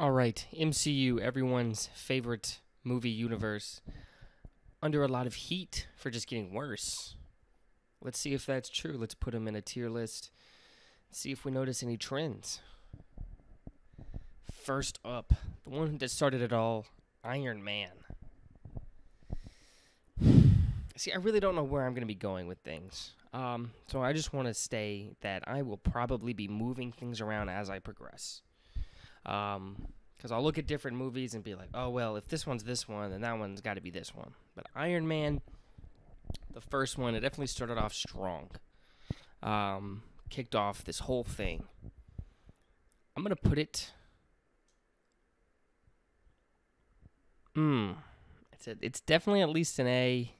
All right, MCU, everyone's favorite movie universe, under a lot of heat for just getting worse. Let's see if that's true. Let's put them in a tier list. See if we notice any trends. First up, the one that started it all, Iron Man. See, I really don't know where I'm going to be going with things. So I just want to say that I will probably be moving things around as I progress. Because I'll look at different movies and be like, oh, well, if this one's this one, then that one's got to be this one. But Iron Man, the first one, it definitely started off strong. Kicked off this whole thing. I'm going to put it... It's definitely at least an A.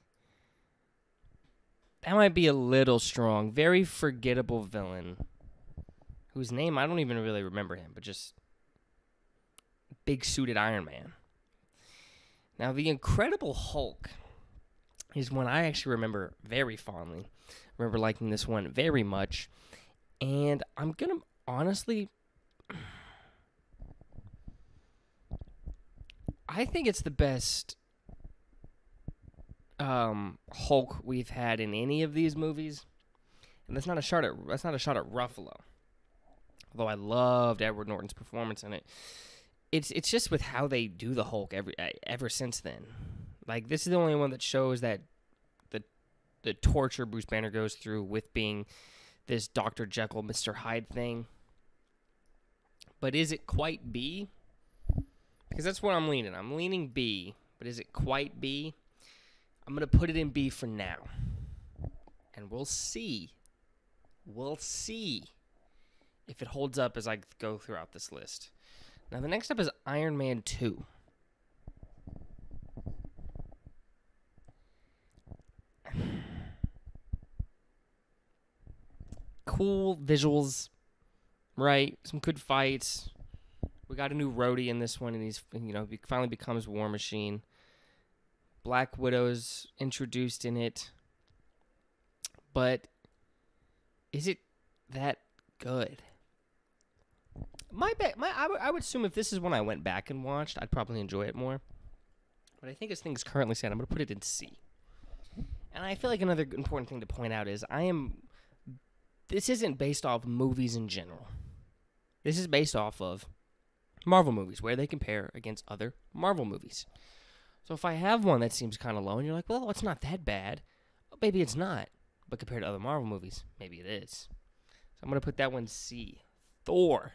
That might be a little strong. Very forgettable villain. Whose name, I don't even really remember him, but just... big suited Iron Man. Now, the Incredible Hulk is one I actually remember very fondly. I remember liking this one very much. And I'm going to honestly... I think it's the best Hulk we've had in any of these movies. And that's not a shot at Ruffalo. Although I loved Edward Norton's performance in it. It's just with how they do the Hulk ever since then. Like, this is the only one that shows that the torture Bruce Banner goes through with being this Dr. Jekyll, Mr. Hyde thing. But is it quite B? Because that's what I'm leaning. I'm leaning B. But is it quite B? I'm going to put it in B for now. And we'll see. We'll see if it holds up as I go throughout this list. Now, the next up is Iron Man 2. Cool visuals, right? Some good fights. We got a new Rhodey in this one, and he finally becomes War Machine. Black Widow's introduced in it. But is it that good? I would assume if this is one I went back and watched, I'd probably enjoy it more. But I think as things currently stand, I'm going to put it in C. And I feel like another important thing to point out is this isn't based off movies in general. This is based off of Marvel movies, where they compare against other Marvel movies. So if I have one that seems kind of low, and you're like, well, it's not that bad. Well, maybe it's not. But compared to other Marvel movies, maybe it is. So I'm going to put that one C. Thor.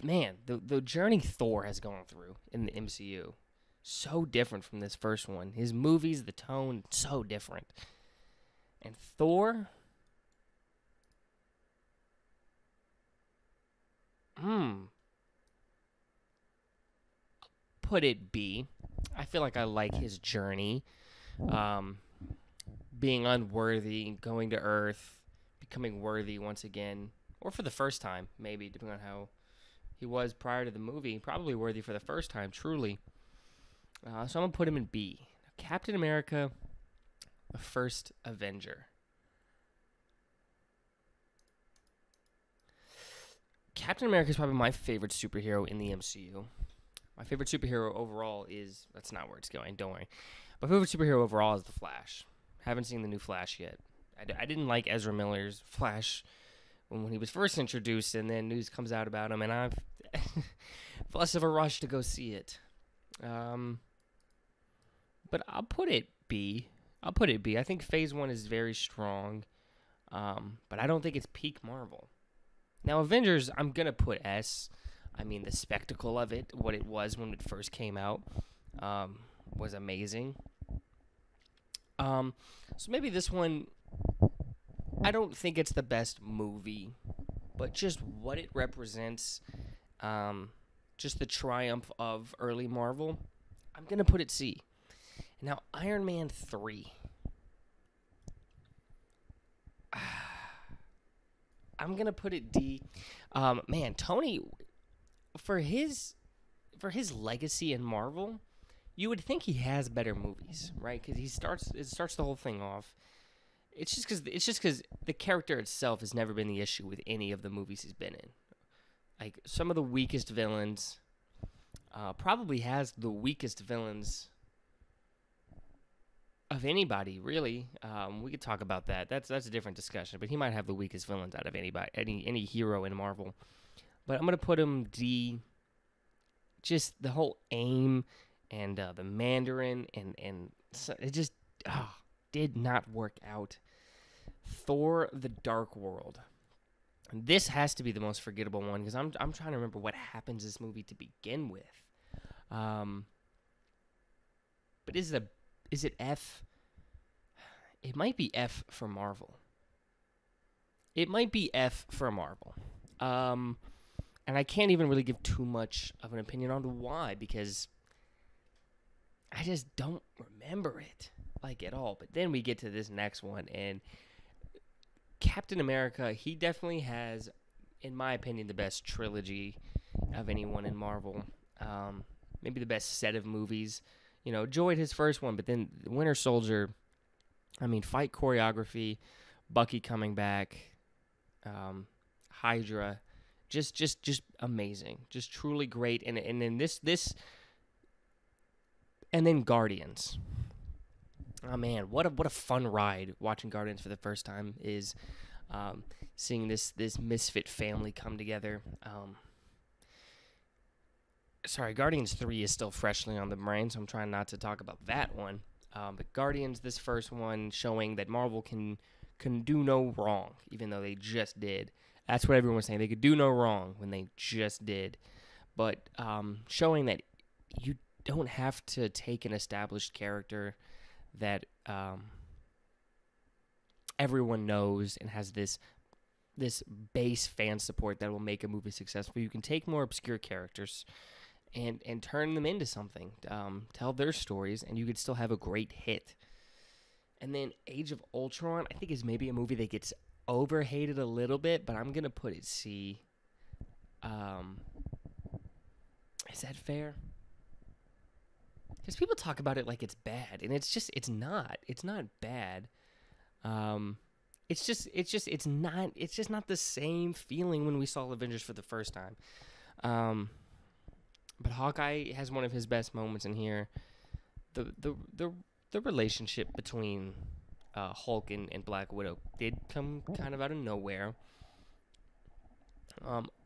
Man, the journey Thor has gone through in the MCU, so different from this first one. His movies, the tone, so different. And Thor... put it B. I feel like I like his journey. Being unworthy, going to Earth, becoming worthy once again, or for the first time, maybe, depending on how he was prior to the movie. Probably worthy for the first time, truly. So I'm going to put him in B. Captain America, the First Avenger. Captain America is probably my favorite superhero in the MCU. My favorite superhero overall is... That's not where it's going, don't worry. My favorite superhero overall is The Flash. Haven't seen the new Flash yet. I didn't like Ezra Miller's Flash when he was first introduced, and then news comes out about him, and I've less of a rush to go see it. But I'll put it B. I think Phase 1 is very strong, but I don't think it's peak Marvel. Now, Avengers, I'm going to put S. I mean, the spectacle of it, what it was when it first came out, was amazing. So maybe this one, I don't think it's the best movie, but just what it represents, just the triumph of early Marvel, I'm going to put it C. Now, Iron Man 3. I'm going to put it D. Man, Tony, for his legacy in Marvel, you would think he has better movies, right? Because it starts the whole thing off. It's just because the character itself has never been the issue with any of the movies he's been in. Like some of the weakest villains, probably has the weakest villains of anybody, really. We could talk about that. That's a different discussion. But he might have the weakest villains out of anybody, any hero in Marvel. But I'm gonna put him D. Just the whole AIM and the Mandarin and so it just did not work out. Thor: The Dark World. And this has to be the most forgettable one because I'm trying to remember what happens in this movie to begin with. But is it F? It might be F for Marvel. It might be F for Marvel. And I can't even really give too much of an opinion on why because I just don't remember it like at all. But then we get to this next one and Captain America, he definitely has, in my opinion, the best trilogy of anyone in Marvel. Maybe the best set of movies. You know, enjoyed his first one, but then Winter Soldier, I mean, fight choreography, Bucky coming back, Hydra, just amazing, just truly great. And then this, and then Guardians. Oh man, what a fun ride watching Guardians for the first time is, seeing this misfit family come together. Sorry, Guardians 3 is still freshly on the brain, so I'm trying not to talk about that one. But Guardians, this first one, showing that Marvel can do no wrong, even though they just did. That's what everyone was saying. They could do no wrong when they just did. But showing that you don't have to take an established character that everyone knows and has this base fan support that will make a movie successful. You can take more obscure characters and turn them into something, tell their stories, and you could still have a great hit. And then Age of Ultron, I think, is maybe a movie that gets overhated a little bit, but I'm going to put it C. Is that fair? Because people talk about it like it's bad, and it's not. It's not bad. It's just not the same feeling when we saw Avengers for the first time. But Hawkeye has one of his best moments in here. The relationship between Hulk and Black Widow did come kind of out of nowhere.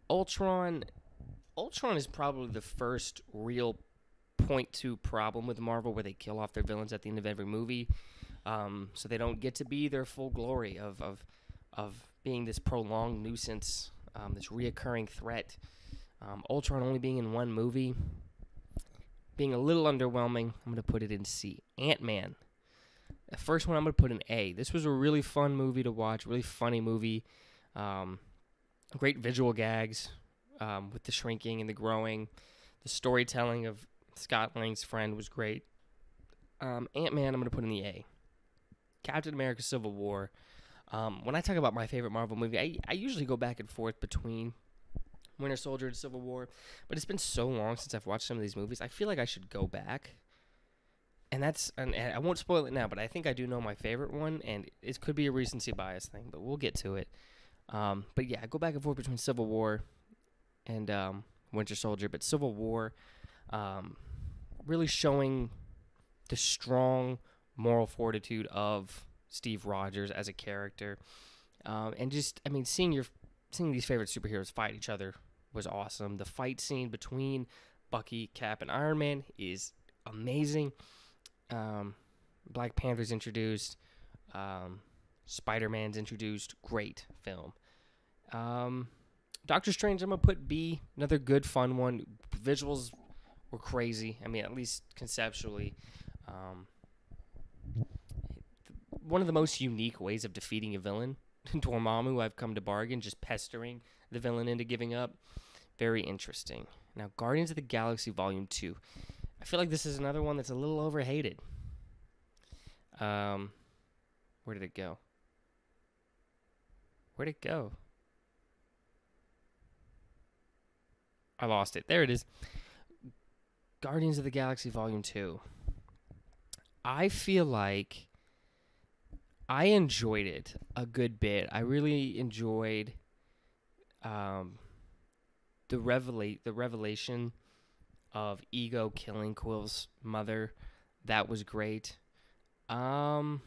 Ultron is probably the first real .2 problem with Marvel where they kill off their villains at the end of every movie, so they don't get to be their full glory of being this prolonged nuisance, this reoccurring threat. Ultron only being in one movie, being a little underwhelming. I'm going to put it in C. Ant-Man. The first one I'm going to put in A. This was a really fun movie to watch, really funny movie. Great visual gags with the shrinking and the growing. The storytelling of Scott Lang's friend was great. Ant-Man, I'm going to put in the A. Captain America Civil War. When I talk about my favorite Marvel movie, I usually go back and forth between Winter Soldier and Civil War, but it's been so long since I've watched some of these movies. I feel like I should go back, and I won't spoil it now, but I think I do know my favorite one, and it could be a recency bias thing, but we'll get to it. But yeah, I go back and forth between Civil War and Winter Soldier, but Civil War, really showing the strong moral fortitude of Steve Rogers as a character, and just, I mean, seeing these favorite superheroes fight each other was awesome. The fight scene between Bucky, Cap, and Iron Man is amazing. Black Panther's introduced. Spider-Man's introduced. Great film. Doctor Strange, I'm going to put B. Another good, fun one. Visuals were crazy. I mean, at least conceptually. One of the most unique ways of defeating a villain. Dormammu, I've come to bargain, just pestering the villain into giving up. Very interesting. Now, Guardians of the Galaxy Volume 2. I feel like this is another one that's a little overhated. Where did it go? Where'd it go? I lost it. There it is. Guardians of the Galaxy Volume 2. I feel like I enjoyed it a good bit. I really enjoyed um, the revelation of Ego killing Quill's mother. That was great. Um,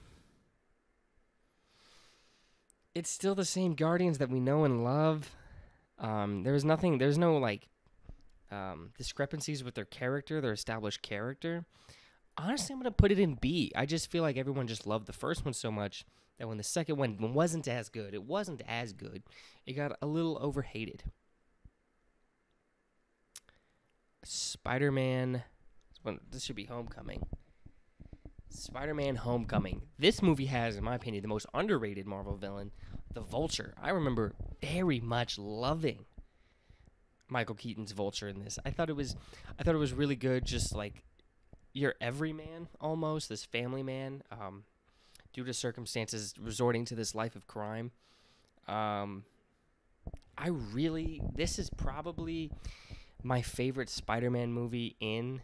it's still the same Guardians that we know and love. There's no like discrepancies with their character, their established character. Honestly, I'm gonna put it in B. I just feel like everyone just loved the first one so much that when the second one wasn't as good, it wasn't as good. It got a little overhated. Spider-Man. This should be Homecoming. Spider-Man Homecoming. This movie has, in my opinion, the most underrated Marvel villain, the Vulture. I remember very much loving Michael Keaton's Vulture in this. I thought it was really good. Just like your everyman, almost this family man, due to circumstances resorting to this life of crime. This is probably my favorite Spider-Man movie in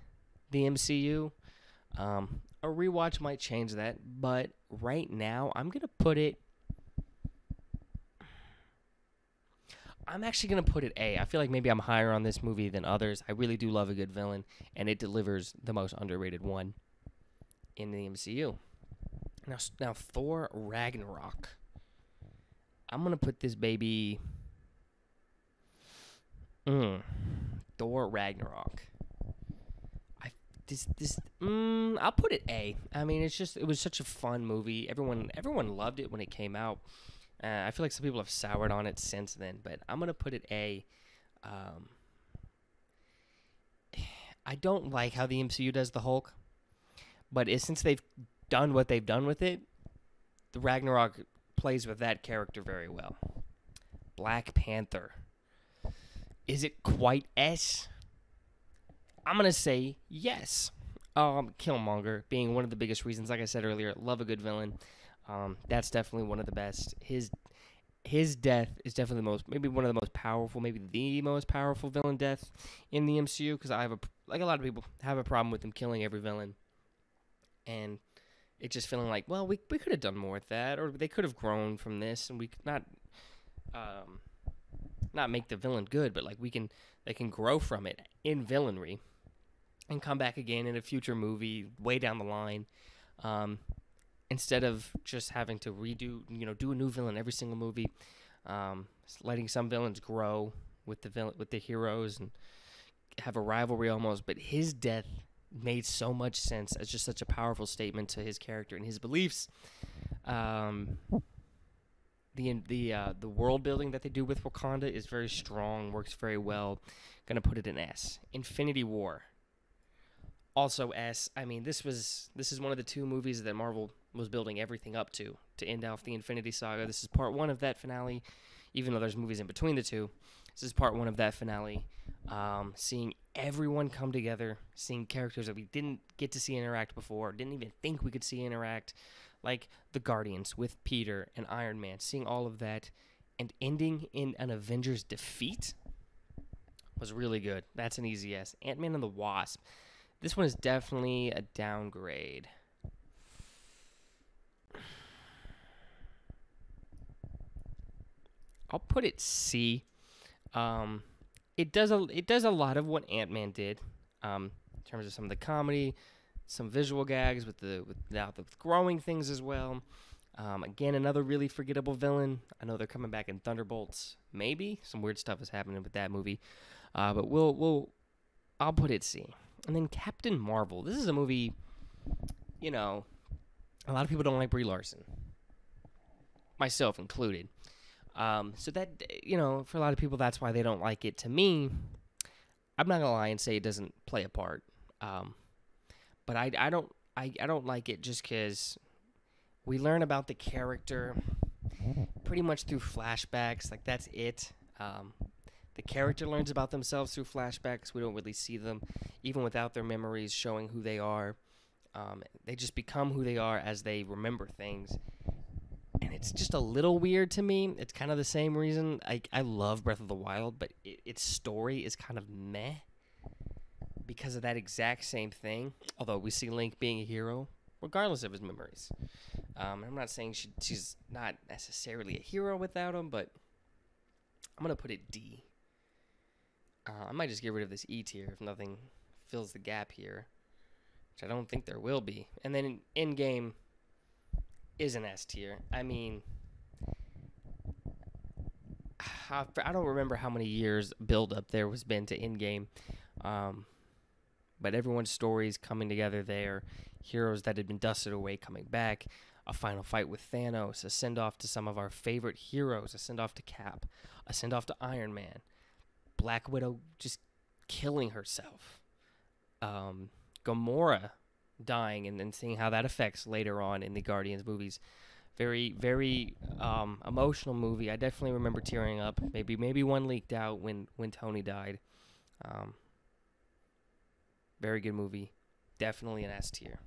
the MCU. A rewatch might change that, but right now I'm actually gonna put it A. I feel like maybe I'm higher on this movie than others. I really do love a good villain, and it delivers the most underrated one in the MCU. Now Thor Ragnarok. I'm gonna put this baby. Thor Ragnarok. I'll put it A. I mean, it was such a fun movie. Everyone loved it when it came out. I feel like some people have soured on it since then, but I'm gonna put it A. I don't like how the MCU does the Hulk, but since they've done what they've done with it, the Ragnarok plays with that character very well. Black Panther. Is it quite S? I'm going to say yes. Killmonger being one of the biggest reasons, like I said earlier, love a good villain. That's definitely one of the best. His death is definitely maybe one of the most powerful, maybe the most powerful villain death in the MCU, because like a lot of people, have a problem with him killing every villain. And it's just feeling like, well, we could have done more with that, or they could have grown from this, and we could not make the villain good, but like they can grow from it in villainry and come back again in a future movie way down the line, instead of just having to do a new villain every single movie. Letting some villains grow with the heroes and have a rivalry almost. But his death made so much sense as just such a powerful statement to his character and his beliefs. The world building that they do with Wakanda is very strong, works very well. Gonna put it in S. Infinity War. Also S. I mean, this is one of the two movies that Marvel was building everything up to end off the Infinity Saga. This is part one of that finale, even though there's movies in between the two. This is part one of that finale. Seeing everyone come together, seeing characters that we didn't get to see interact before, didn't even think we could see interact, like the Guardians with Peter and Iron Man, seeing all of that, and ending in an Avengers defeat was really good. That's an easy S. Ant-Man and the Wasp. This one is definitely a downgrade. I'll put it C. It does a lot of what Ant-Man did, in terms of some of the comedy, some visual gags with the growing things as well. Again, another really forgettable villain. I know they're coming back in Thunderbolts. Maybe some weird stuff is happening with that movie, but I'll put it C. And then Captain Marvel. This is a movie, a lot of people don't like Brie Larson, myself included. So that, for a lot of people, that's why they don't like it. To me, I'm not gonna lie and say it doesn't play a part. But I don't like it just because we learn about the character pretty much through flashbacks. Like, that's it. The character learns about themselves through flashbacks. We don't really see them, even without their memories showing who they are. They just become who they are as they remember things. And it's just a little weird to me. It's kind of the same reason. I love Breath of the Wild, but its story is kind of meh because of that exact same thing. Although we see Link being a hero, regardless of his memories. I'm not saying she's not necessarily a hero without him, but I'm going to put it D. I might just get rid of this E tier if nothing fills the gap here, which I don't think there will be. And then Endgame is an S tier. I mean, I don't remember how many years build-up there was been to Endgame, but everyone's stories coming together there, heroes that had been dusted away coming back, a final fight with Thanos, a send-off to some of our favorite heroes, a send-off to Cap, a send-off to Iron Man, Black Widow just killing herself, Gamora dying, and then seeing how that affects later on in the Guardians movies. Very, very emotional movie. I definitely remember tearing up. Maybe one leaked out when Tony died. Very good movie. Definitely an S tier.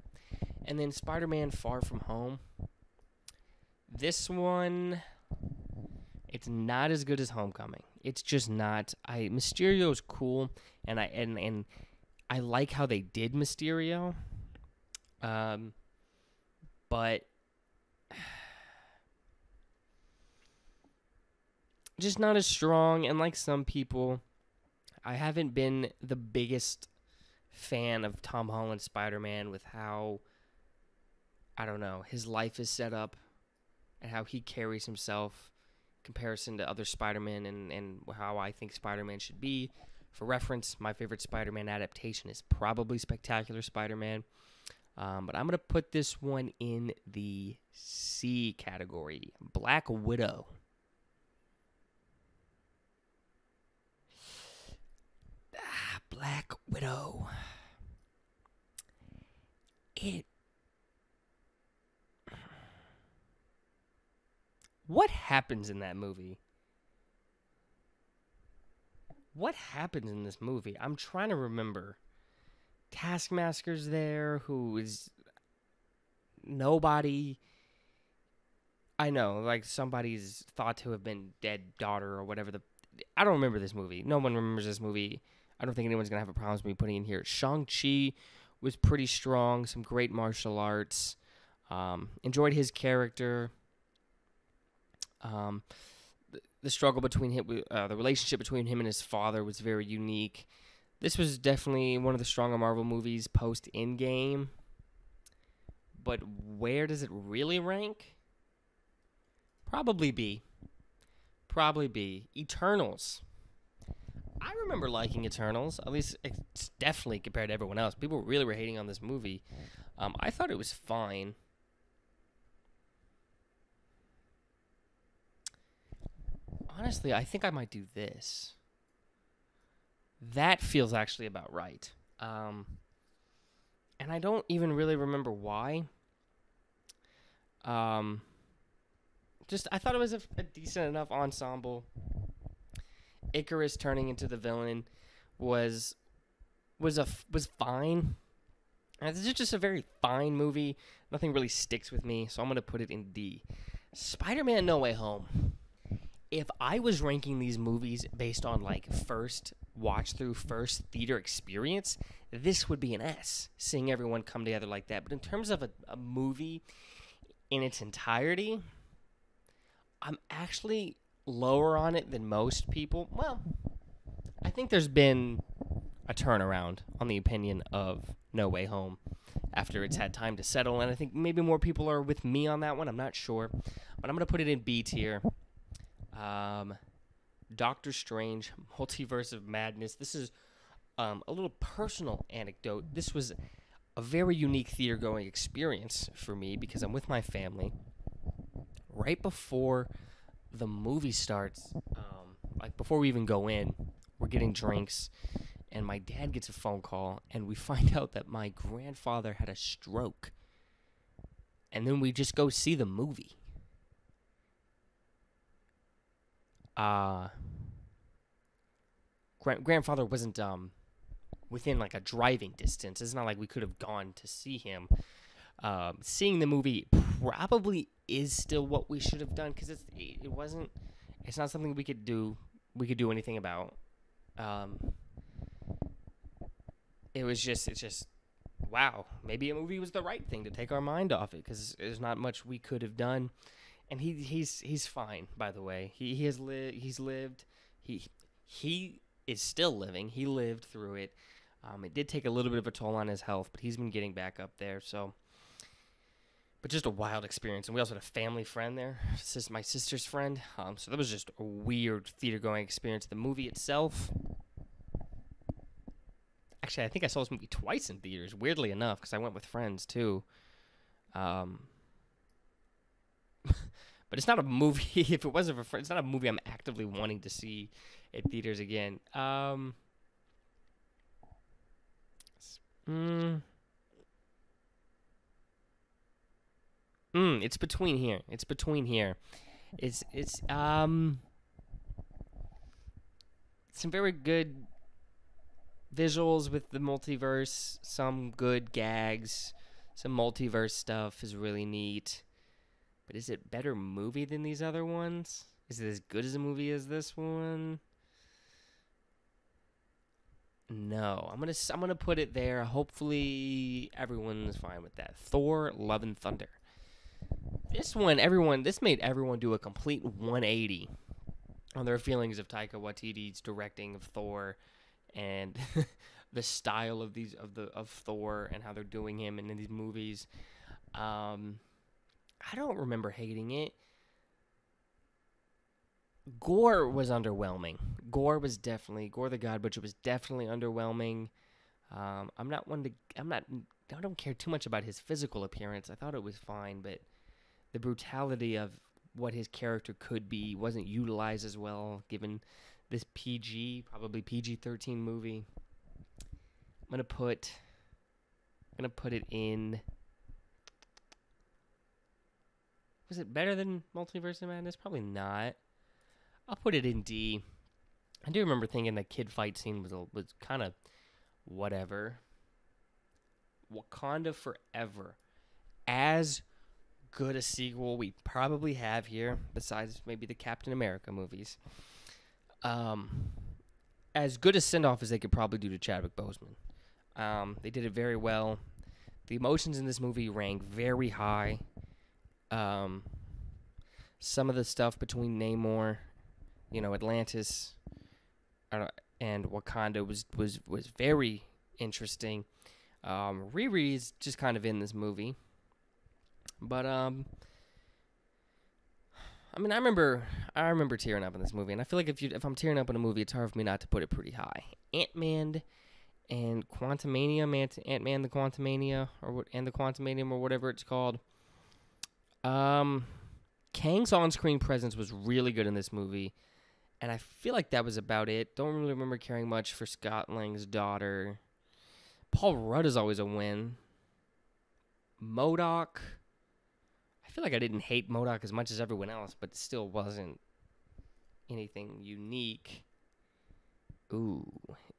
And then Spider-Man Far From Home. This one, it's not as good as Homecoming. It's just not. Mysterio's cool, and I like how they did Mysterio. But just not as strong, and like some people, I haven't been the biggest fan of Tom Holland's Spider-Man with how, I don't know, his life is set up and how he carries himself in comparison to other Spider-Man and how I think Spider-Man should be. For reference, my favorite Spider-Man adaptation is probably Spectacular Spider-Man, but I'm going to put this one in the C category, Black Widow. Black Widow. What happens in that movie? What happens in this movie? I'm trying to remember. Taskmaster's there, who is nobody. I know, like somebody's thought to have been dead daughter or whatever. I don't remember this movie. No one remembers this movie. I don't think anyone's going to have a problem with me putting in here. Shang-Chi was pretty strong. Some great martial arts. Enjoyed his character. The struggle between him, the relationship between him and his father was very unique. This was definitely one of the stronger Marvel movies post-Endgame. But where does it really rank? Probably B. Eternals. I remember liking Eternals. At least it's definitely compared to everyone else. People really were hating on this movie. I thought it was fine. Honestly, I think I might do this. That feels actually about right. And I don't even really remember why. I thought it was a decent enough ensemble. Icarus turning into the villain was fine. This is just a very fine movie. Nothing really sticks with me, so I'm going to put it in D. Spider-Man No Way Home. If I was ranking these movies based on like first watch through, first theater experience, this would be an S, seeing everyone come together like that. But in terms of a movie in its entirety, I'm actually lower on it than most people. Well, I think there's been a turnaround on the opinion of No Way Home after it's had time to settle, and I think maybe more people are with me on that one. I'm not sure, but I'm going to put it in B tier. Doctor Strange, Multiverse of Madness. This is a little personal anecdote. This was a very unique theater-going experience for me because I'm with my family. Right before the movie starts, like before we even go in, we're getting drinks, and my dad gets a phone call, and we find out that my grandfather had a stroke. And then we just go see the movie. Grandfather wasn't within like a driving distance. It's not like we could have gone to see him. Seeing the movie probably is still what we should have done because it's not something we could do anything about. It's just wow, maybe a movie was the right thing to take our mind off it because there's not much we could have done. And he's fine, by the way. He's lived. He is still living. He lived through it. It did take a little bit of a toll on his health, but he's been getting back up there. So, but just a wild experience. And we also had a family friend there. This is my sister's friend. So that was just a weird theater going experience. The movie itself. Actually, I think I saw this movie twice in theaters. Weirdly enough, because I went with friends too. But it's not a movie. If it wasn't for friends, it's not a movie I'm actively wanting to see at theaters again. It's between here. It's between here. It's some very good visuals with the multiverse. Some good gags. Some multiverse stuff is really neat. But is it better movie than these other ones? Is it as good as a movie as this one? No, I'm gonna put it there. Hopefully everyone's fine with that. Thor: Love and Thunder. This made everyone do a complete 180 on their feelings of Taika Waititi's directing of Thor and the style of Thor and how they're doing him in these movies. I don't remember hating it. Gore was underwhelming. Gore the God Butcher was definitely underwhelming. I don't care too much about his physical appearance. I thought it was fine, but the brutality of what his character could be wasn't utilized as well, given this probably PG-13 movie. I'm gonna put it in. Was it better than Multiverse of Madness? Probably not. I'll put it in D. I do remember thinking the kid fight scene was kind of whatever. Wakanda Forever. As good a sequel we probably have here, besides maybe the Captain America movies. As good a send-off as they could probably do to Chadwick Boseman. They did it very well. The emotions in this movie rang very high. Some of the stuff between Namor, Atlantis, and Wakanda was very interesting. Riri is just kind of in this movie, but I remember tearing up in this movie, and I feel like if I'm tearing up in a movie, it's hard for me not to put it pretty high. Ant-Man and Quantumania, Ant-Man the Quantumania, and the Quantumanium, or whatever it's called. Kang's on-screen presence was really good in this movie, and I feel like that was about it. Don't really remember caring much for Scott Lang's daughter. Paul Rudd is always a win. MODOK. I feel like I didn't hate MODOK as much as everyone else, but it still wasn't anything unique. Ooh,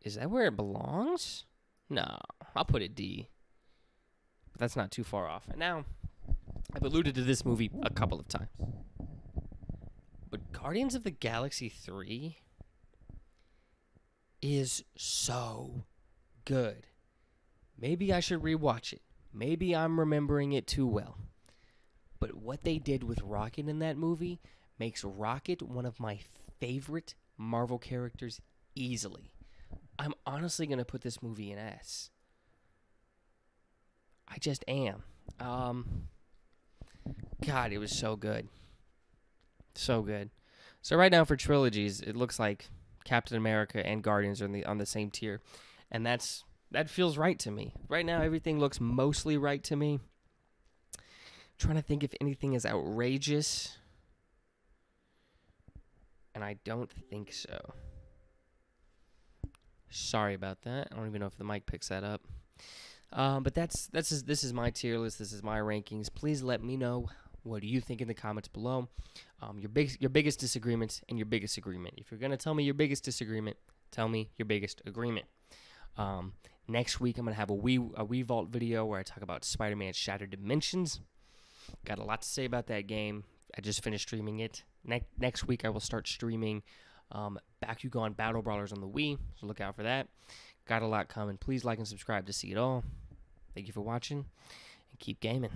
is that where it belongs? No, I'll put it D. But that's not too far off. And now, I've alluded to this movie a couple of times. But Guardians of the Galaxy 3 is so good. Maybe I should rewatch it. Maybe I'm remembering it too well. But what they did with Rocket in that movie makes Rocket one of my favorite Marvel characters easily. I'm honestly going to put this movie in S. I just am. God, it was so good. So good. So right now for trilogies, it looks like Captain America and Guardians are on the same tier. And that feels right to me. Right now, everything looks mostly right to me. I'm trying to think if anything is outrageous. And I don't think so. Sorry about that. I don't even know if the mic picks that up. But this is my tier list. This is my rankings. Please let me know what do you think in the comments below. Your biggest disagreements and your biggest agreement. If you're gonna tell me your biggest disagreement, tell me your biggest agreement. Next week I'm gonna have a Wii Vault video where I talk about Spider-Man Shattered Dimensions. Got a lot to say about that game. I just finished streaming it. Next week I will start streaming Bakugan Battle Brawlers on the Wii, so look out for that. Got a lot coming. Please like and subscribe to see it all. Thank you for watching, and keep gaming.